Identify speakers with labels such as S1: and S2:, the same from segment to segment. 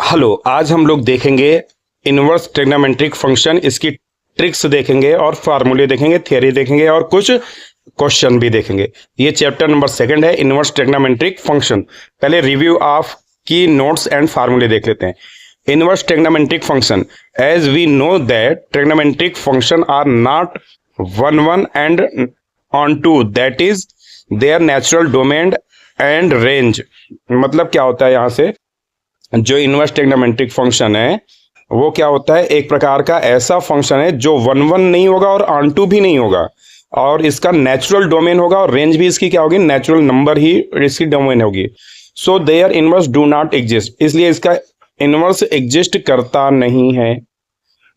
S1: Hello, आज हम लोग देखेंगे इनवर्स ट्रिग्नोमेट्रिक फंक्शन, इसकी ट्रिक्स देखेंगे और फार्मूले देखेंगे, थियरी देखेंगे और कुछ क्वेश्चन भी देखेंगे। ये चैप्टर नंबर 2 है, इनवर्स ट्रिग्नोमेट्रिक फंक्शन। पहले रिव्यू ऑफ की नोट्स एंड फार्मूले देख लेते हैं। Inverse trigonometric function, as we know that trigonometric function are not one and onto, that is their natural domain and range. मतलब क्या होता है, यहाँ से जो इनवर्स ट्रिग्नोमेट्रिक फंक्शन है वो क्या होता है, एक प्रकार का ऐसा फंक्शन है जो वन नहीं होगा और ऑन टू भी नहीं होगा, और इसका नेचुरल डोमेन होगा और रेंज भी इसकी क्या होगी, नेचुरल नंबर ही इसकी डोमेन होगी। So their inverse do not exist, इसलिए इसका इनवर्स एग्जिस्ट करता नहीं है।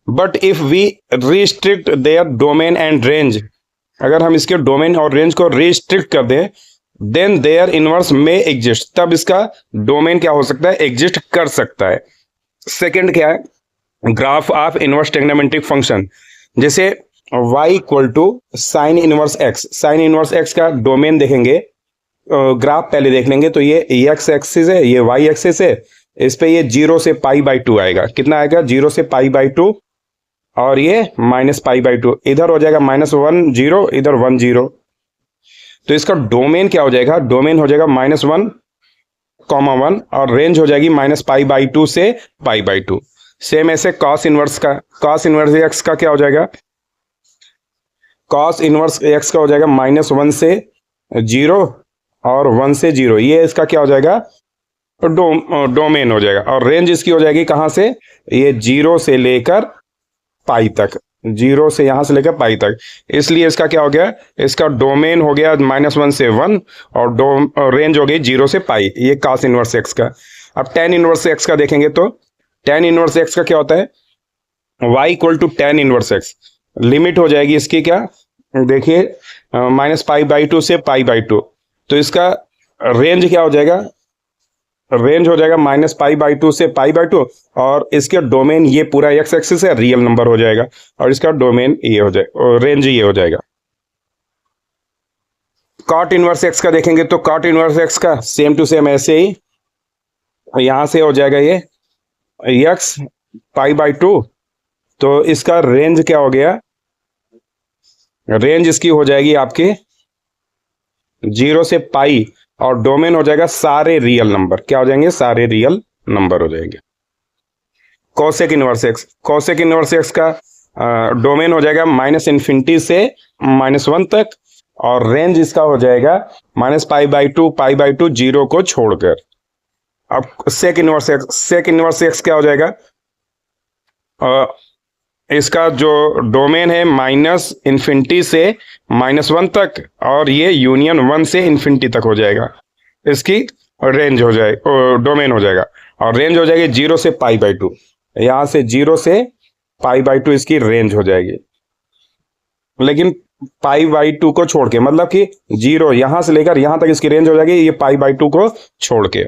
S1: But if we restrict their domain and range, अगर हम इसके डोमेन और रेंज को रिस्ट्रिक्ट कर दें, देन देयर इनवर्स में एग्जिस्ट, तब इसका डोमेन क्या हो सकता है, एग्जिस्ट कर सकता है। सेकंड क्या है, graph of inverse trigonometric function. जैसे y equal to sine inverse x, sine inverse x का डोमेन देखेंगे, ग्राफ पहले देख लेंगे। तो ये x एक्सिस है, ये y एक्सिस है, इस पे ये 0 से π/2 आएगा। कितना आएगा, 0 से π/2, और ये -π/2। इधर हो जाएगा -1 0, इधर 1 0। तो इसका डोमेन क्या हो जाएगा, डोमेन हो जाएगा -1, (1), और रेंज हो जाएगी -π/2 से π/2। सेम ऐसे कॉस इनवर्स का, कॉस इनवर्स एक्स का क्या हो जाएगा, कॉस इनवर्स एक्स का हो जाएगा -1 से 0 और 1 से 0। ये इसका क्या हो जाएगा, डोमेन हो जाएगा। और रेंज इसकी हो जाएगी कहाँ से, ये 0 से लेकर पाई तक, 0 से यहां से लेकर पाई तक। इसलिए इसका क्या हो गया, इसका डोमेन हो गया -1 से 1 और रेंज हो गई 0 से पाई। ये कॉस इनवर्स एक्स का। अब टेन इनवर्स एक्स का देखेंगे तो टेन इनवर्स एक्स का क्या होता है, y equal to tan inverse x. Limit हो जाएगी इसकी क्या, देखिए -π/2 से π/2। तो इसका रेंज क्या हो जाएगा, रेंज हो जाएगा -π/2 से π/2, और इसके डोमेन ये पूरा x एक्सिस है, रियल नंबर हो जाएगा, और इसका डोमेन ये हो जाएगा, रेंज ये हो जाएगा। कॉट इनवर्स x का देखेंगे तो कॉट इनवर्स x का सेम टू सेम ऐसे ही, यहां से हो जाएगा ये x π/2। तो इसका रेंज क्या हो गया, रेंज इसकी हो जाएगी आपके 0 से पाई, और डोमेन हो जाएगा सारे रियल नंबर। क्या हो जाएंगे, सारे रियल नंबर हो जाएंगे। Cosec inverse x, cosec inverse x का डोमेन हो जाएगा -∞ से -1 तक, और रेंज इसका हो जाएगा -π/2 π/2 0 को छोड़कर। अब sec inverse x, sec inverse x क्या हो जाएगा, इसका जो डोमेन है -∞ से -1 तक, और ये यूनियन 1 से इन्फिनिटी तक हो जाएगा। इसकी रेंज हो जाए, डोमेन हो जाएगा, और रेंज हो जाएगी 0 से π/2। यहां से 0 से π/2 इसकी रेंज हो जाएगी, लेकिन π/2 को छोड़ के, मतलब कि 0 यहां से लेकर यहां तक इसकी रेंज हो जाएगी, ये π/2 को छोड़ के।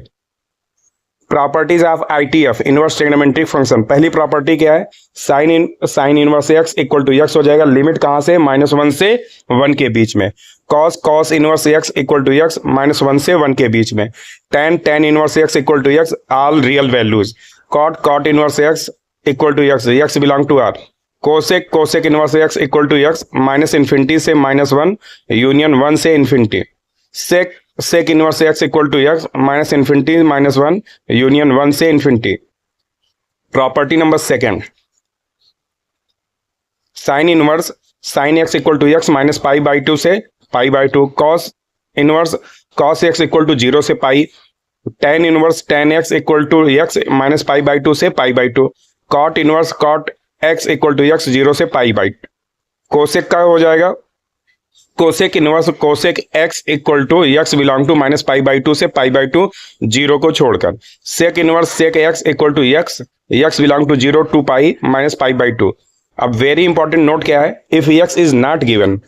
S1: Properties of ITF, inverse trigonometric function. पहली प्रॉपर्टी क्या है, sine inverse x equal to x हो जाएगा, लिमिट कहां से, -1 से 1 के बीच में। Cos inverse x equal to x, -1 से 1 के बीच में। Tan inverse x equal to x, all real values. Cot inverse x equal to x belong to R. Cosec inverse x equal to x, -∞ से -1 यूनियन 1 से infinity. Sec inverse x equal to x, -∞ -1 union 1 से infinity. Property number second, sine inverse sine x equal to x -π/2 से π/2। Cos x equal to 0 से pi. Tan inverse tan x equal to x -π/2 से π/2। Cot inverse cot x equal to x 0 से π/2। Cosec का हो जाएगा, cosec inverse cosec x equal to x belong to -π/2 से π/2 0 को छोड़कर। Sec inverse sec x equal to x belong to 0 to π -π/2। अब very important note क्या है, if x is not given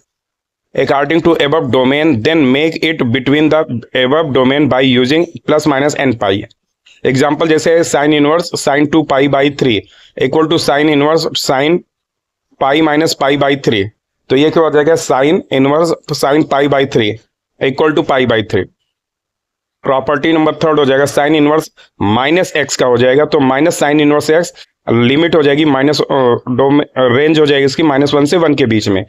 S1: according to above domain, then make it between the above domain by using +-n π। Example जैसे sine inverse sin 2π/3 equal to sine inverse sin π -π/3। तो ये क्या हो जाएगा, sine inverse sin π/3 equal to π/3। Property number third हो जाएगा sine inverse minus x का हो जाएगा, तो minus sine inverse x limit हो जाएगी माइनस रेंज हो जाएगी इसकी -1 से 1 के बीच में।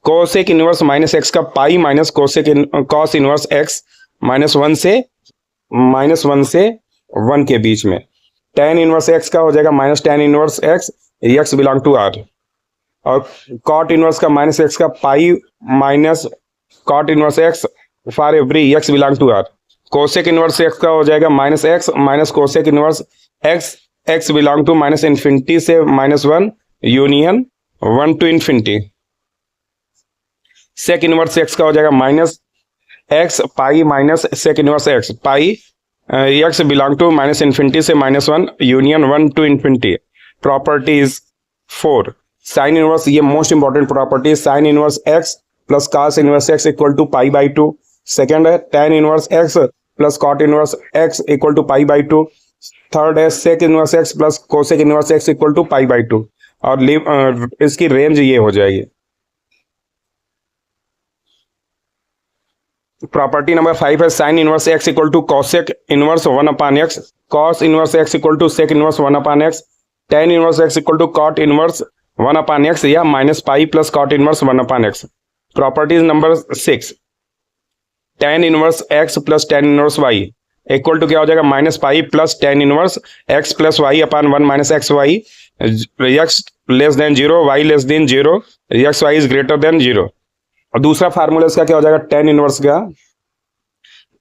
S1: कोसेक इनवर्स माइनस एक्स का pi minus cos inverse x -1 से 1 के बीच में। टेन इनवर्स एक्स का हो जाएगा minus tan inverse x, x belong to R. और कॉट इनवर्स का माइनस एक्स का pi minus cot inverse x for every x belong to R. Cosec inverse x का हो जाएगा minus x minus cosec inverse x, x belong to minus infinity से -1 union 1 to infinity. Sec inverse x का हो जाएगा minus x pi minus sec inverse x, pi x belong to minus infinity से -1 union 1 to infinity. Properties 4 sine inverse, ये most important property, sine inverse x plus cos inverse x equal to π/2। Second है tan inverse x plus cot inverse x equal to π/2। Third है sec inverse x plus cosec inverse x equal to π/2। और इसकी range ये हो जाएगी। Property number 5 है sine inverse x equal to cosec inverse 1/x, cos inverse x equal to sec inverse 1/x, tan inverse x equal to cot inverse 1/x या -π plus cot inverse 1/x। Properties number 6 tan inverse x plus tan inverse y equal to क्या हो जाएगा -π plus tan inverse x plus y upon 1 - x y, x less than 0 y less than 0, x y is greater than 0। और दूसरा formula इसका क्या हो जाएगा tan inverse का,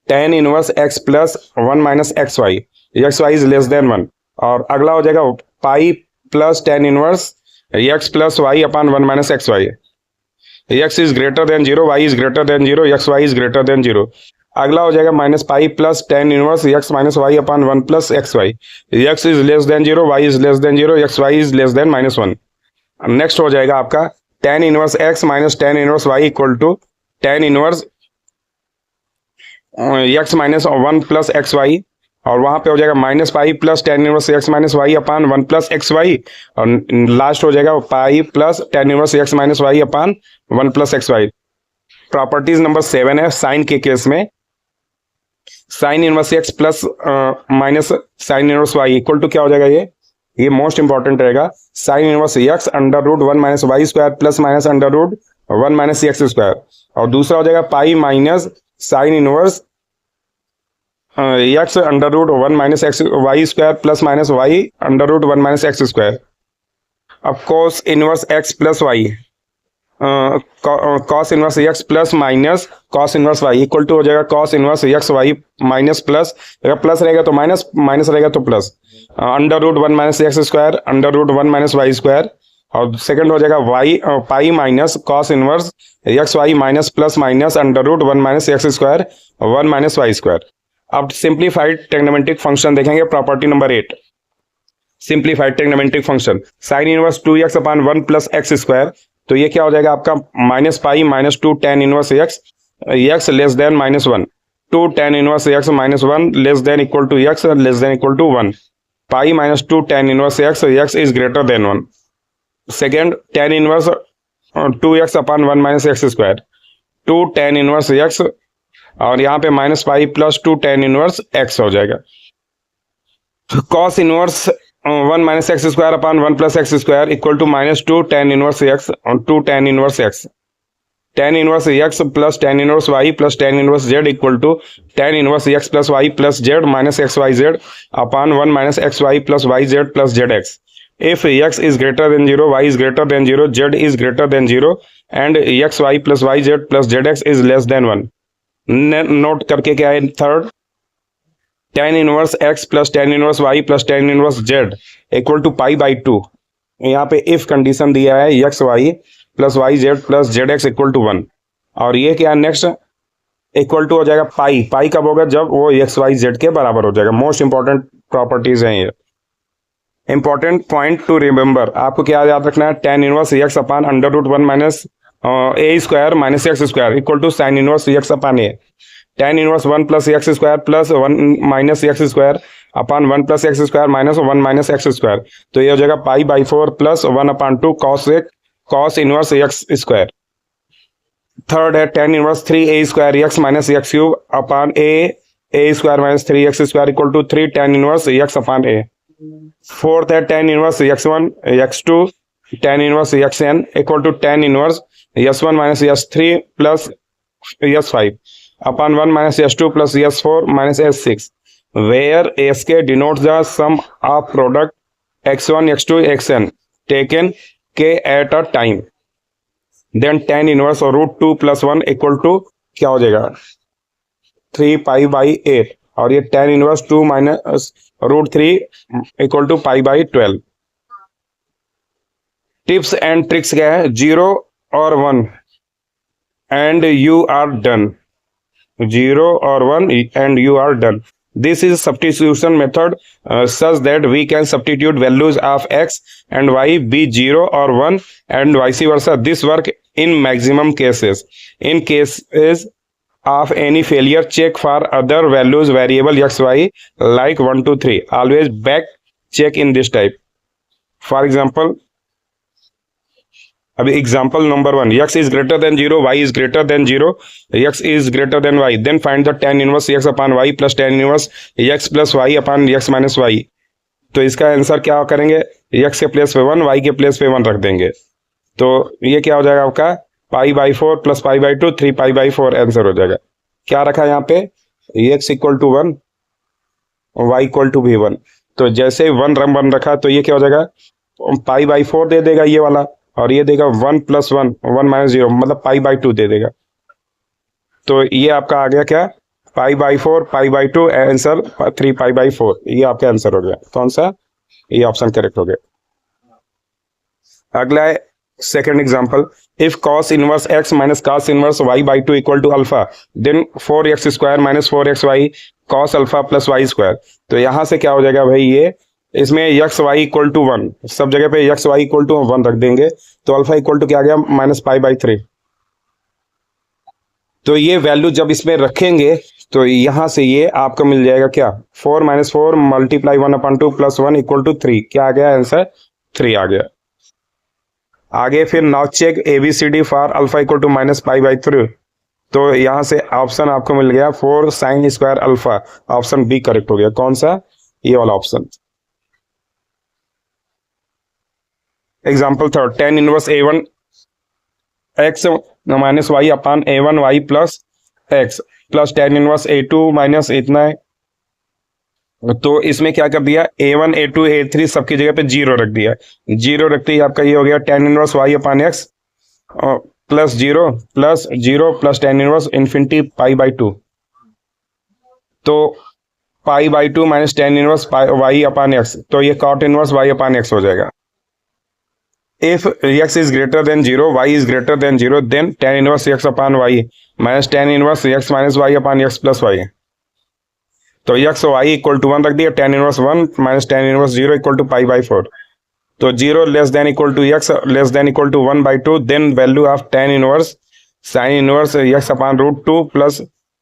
S1: tan inverse x plus 1 - x y, x y is less than 1। और अगला हो जाएगा pi plus tan inverse x plus y upon 1 - x y, x is greater than 0 y is greater than 0, x y is greater than 0। अगला हो जाएगा -π plus tan inverse x minus y upon 1 + x y, x is less than 0 y is less than 0, x y is less than -1। Next हो जाएगा आपका tan inverse x minus tan inverse y equal to tan inverse x minus 1 + x y, और वहां पे हो जाएगा -π plus tan inverse x minus y upon 1 + x y, और last हो जाएगा π plus tan inverse x minus y upon 1 + x y. Properties number 7 है sine के केस में, sine inverse x plus minus sine inverse y equal to क्या हो जाएगा, ये मोस्ट इंपॉर्टेंट रहेगा, sine inverse x √1 - y square plus minus √1 - x square, और दूसरा हो जाएगा pi minus sine inverse x √1 - x y square plus minus y √1 - x square. अब cos inverse x plus Y, cos inverse x plus minus cos inverse y equal to हो जाएगा cos inverse x y minus plus, अगर plus रहेगा तो minus, minus रहेगा तो plus, √1 - x square √1 - y square, और second हो जाएगा y pi minus cos inverse x y minus plus minus √1 - x square 1 - y square. अब सिंप्लीफाइड ट्रिग्नोमेट्रिक फंक्शन देखेंगे, property number 8 simplified trigonometric function, sine inverse 2x upon 1 + x square, तो ये क्या हो जाएगा आपका -π - 2 tan inverse x, x less than -1, 2 tan inverse x -1 less than equal to x less than equal to 1, pi - 2 tan inverse x, x is greater than 1। Second tan inverse 2x upon 1 - x square, 2 tan inverse x, और यहाँ पे -π plus 2 tan inverse x हो जाएगा। Cos inverse 1 - x square upon 1 + x square equal to -2 tan inverse x और 2 tan inverse x, tan inverse x plus tan inverse y plus tan inverse z equal to tan inverse x plus y plus z minus x y z upon 1 - x y plus y z plus z x. If x is greater than 0, y is greater than 0, z is greater than 0, and xy plus yz plus zx is less than 1। Note करके क्या है third, tan inverse x plus tan inverse y plus tan inverse z equal to π/2। यहाँ पे if condition दिया है x y plus y z plus z x equal to 1, और ये क्या नेक्स्ट इक्वल टू हो जाएगा पाई कब होगा, जब वो एक्स वाई जेड के बराबर हो जाएगा। मोस्ट इंपॉर्टेंट प्रॉपर्टीज हैं ये। इंपॉर्टेंट पॉइंट टू रिमेंबर, आपको क्या याद रखना है, tan inverse x upon √1 - a square minus x square equal to sine inverse x upon a, tan inverse 1 + x square plus 1 - x square upon 1 + x square minus 1 - x square, तो ये हो जाएगा π/4 plus 1/2 cos inverse x square. Third है tan inverse 3a square x minus x cube upon a a square minus 3x² equal to 3 tan inverse x upon a. Fourth है tan inverse x1 x2 tan inverse xn equal to tan inverse s1 minus s3 plus s5 upon 1 minus s2 plus s4 minus s6 where sk denotes the sum of product x1 x2 xn taken k at a time, then tan inverse और root 2 plus 1 equal to क्या हो जाएगा 3 pi by 8 और ये tan inverse 2 minus root 3 equal to pi by 12। Tips and tricks क्या है 0 और 1 and you are done, 0 or 1 and you are done. This is substitution method such that we can substitute values of x and y be 0 or 1 and vice versa. This work in maximum cases. In cases of any failure, check for other values variable x, y like 1, 2, 3. Always back check in this type. For example, अभी example number 1 x is greater than 0 y is greater than 0 x is greater than y then find the tan inverse x upon y plus tan inverse x plus y upon x minus y। तो इसका answer क्या करेंगे x के place पे 1 y के place पे 1 रख देंगे तो ये क्या हो जाएगा आपका pi by 4 plus pi by 2 3 pi by 4 answer हो जाएगा। क्या रखा है यहाँ पे x equal to 1 y equal to भी 1 तो जैसे 1 रखा तो ये क्या हो जाएगा पाई बाई 4 दे देगा ये वाला और ये देगा 1 प्लस 1 1 माइनस 0 मतलब पाई बाई 2 दे देगा। तो ये आपका आ गया क्या पाई by 4 pi by 2 answer 3 pi by 4 ये आपका आंसर हो गया। कौन सा ये ऑप्शन करेक्ट हो गया। अगला है second example if cos inverse x minus cos inverse y by 2 equal to alpha then 4x square minus 4xy cos alpha plus y square. तो यहां से क्या हो जाएगा भाई ये इसमें एक्स वाई इक्वल टू 1 सब जगह पे एक्स वाई इक्वल टू 1 रख देंगे तो अल्फा इक्वल टू क्या आ गया माइनस पाई बाई 3। तो ये वैल्यू जब इसमें रखेंगे तो यहां से ये आपको मिल जाएगा क्या 4 minus 4 multiply 1 upon 2 plus 1 equal to 3 क्या आ गया आंसर 3 आ गया। आगे फिर now check ABCD for alpha equal to minus pi by 3 तो यहां से ऑप्शन आपको मिल गया 4 sine square alpha option B correct हो गया। कौन सा ये वाला option. Example third tan inverse a1 x minus y upon a1 y plus x plus tan inverse a2 minus इतना है तो इसमें क्या कर दिया a1 a2 a3 सबकी जगह पे 0 रख दिया 0 रखते ही आपका ये हो गया tan inverse y upon x plus 0 plus 0 plus tan inverse infinity pi by 2 तो पाई by 2 minus tan inverse y upon x तो ये cot inverse y upon x हो जाएगा। If x is greater than 0, y is greater than 0, then tan inverse x upon y minus tan inverse x minus y upon x plus y। तो x y equal to 1 रख दिया tan inverse 1 minus tan inverse 0 equal to pi by 4 तो 0 less than equal to x less than equal to 1 by 2 then value of tan inverse sine inverse x upon root 2 plus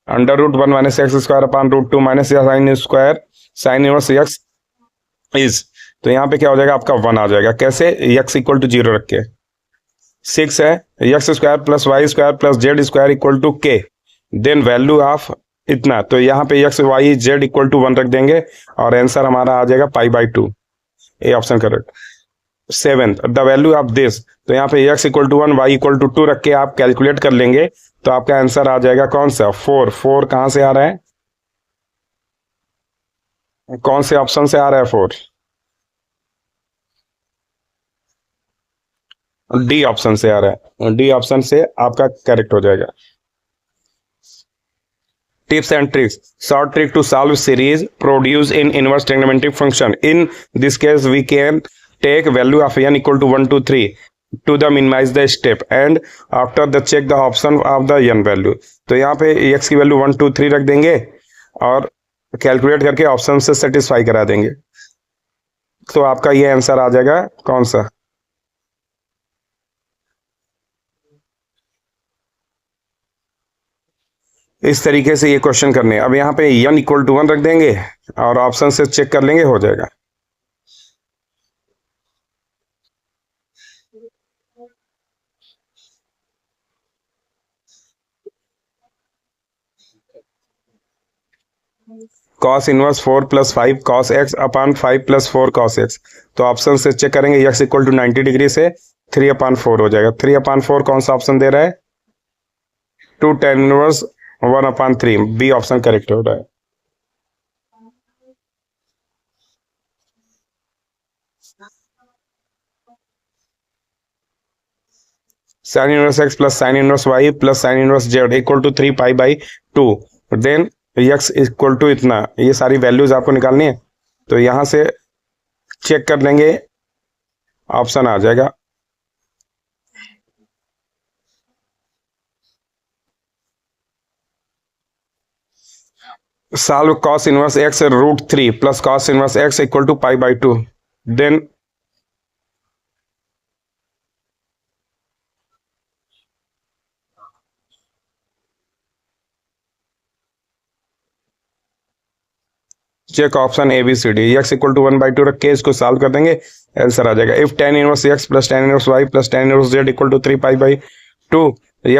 S1: under root 1 minus x square upon root 2 minus sine square sine inverse x is तो यहाँ पे क्या हो जाएगा आपका 1 आ जाएगा कैसे x equal to 0 रख के 6 है x square plus y square plus z square equal to k then value of इतना तो यहाँ पे x y z equal to 1 रख देंगे और आंसर हमारा आ जाएगा pi by 2 A option correct. Seventh the value of this तो यहाँ पे x equal to 1 y equal to 2 रख के आप कैलकुलेट कर लेंगे तो आपका आंसर आ जाएगा कौन सा 4 4 कहां से आ रहा है कौन से ऑप्शन से आ रहा है 4 डी ऑप्शन से आ रहा है डी ऑप्शन से आपका करेक्ट हो जाएगा। Tips and tricks short trick to solve series produced in inverse trigonometric function in this case we can take value of n equal to 1 2 3 to the minimize the step and after the check the option of the n value तो यहाँ पे x की value 1 2 3 रख देंगे और calculate करके option से satisfy करा देंगे तो आपका ये आंसर आ जाएगा कौन सा इस तरीके से ये क्वेश्चन करने अब यहाँ पे n इक्वल टू 1 रख देंगे और ऑप्शन से चेक कर लेंगे हो जाएगा। कॉस इनवर्स 4 + 5 cos x अपान 5 + 4 cos x। तो ऑप्शन से चेक करेंगे, x = 90 डिग्री से 3/4 हो जाएगा। 3/4 कौन सा ऑप्शन दे रहा है? 2 tan inverse 1/3, B option correct हो रहा है। sin inverse x + sin inverse y + sin inverse z = 3π/2। Then x = इतना, ये सारी वैल्यूज आपको निकालनी है। तो यहां से चेक कर लेंगे, ऑप्शन आ जाएगा। Solve cos inverse x √3 + cos inverse x = π/2। Then check option A B C D. x = 1/2 रख के इसको सॉल्व कर देंगे, आंसर आ जाएगा। If tan inverse x + tan inverse y + tan inverse z = 3π/2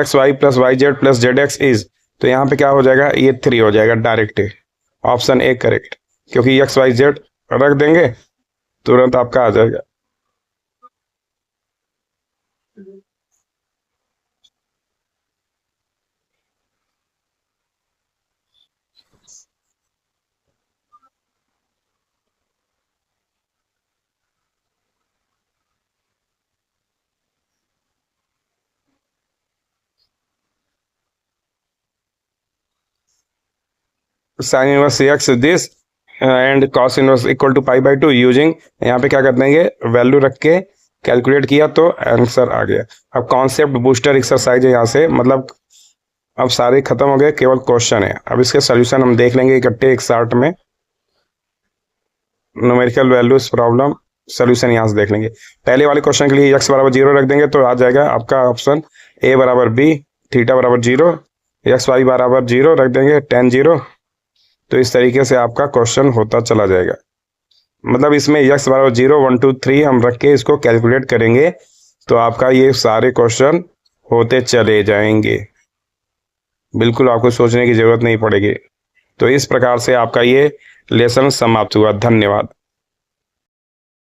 S1: xy + yz + zx is, तो यहाँ पे क्या हो जाएगा? ये 3 हो जाएगा डायरेक्ट, ऑप्शन ए करेक्ट, क्योंकि x y z रख देंगे तुरंत आपका आ जाएगा। Sine inverse x this and cos inverse = π/2 using, यहाँ पे क्या कर देंगे? वैल्यू रख के कैलकुलेट किया तो आंसर आ गया। अब कॉन्सेप्ट बूस्टर एक्सरसाइज है, यहाँ से मतलब अब सारे खत्म हो गए, केवल क्वेश्चन है। अब इसके सोल्यूशन हम देख लेंगे इकट्ठे एक साथ में। न्यूमेरिकल वैल्यूज प्रॉब्लम सोल्यूशन यहाँ से देख लेंगे। पहले वाले क्वेश्चन के लिए x = 0 रख देंगे तो आ जाएगा आपका option a = b, θ = 0, x y = 0 रख देंगे, tan 0। तो इस तरीके से आपका क्वेश्चन होता चला जाएगा। मतलब इसमें x = 0 1 2 3 हम रख के इसको कैलकुलेट करेंगे तो आपका ये सारे क्वेश्चन होते चले जाएंगे, बिल्कुल आपको सोचने की जरूरत नहीं पड़ेगी। तो इस प्रकार से आपका ये लेसन समाप्त हुआ। धन्यवाद।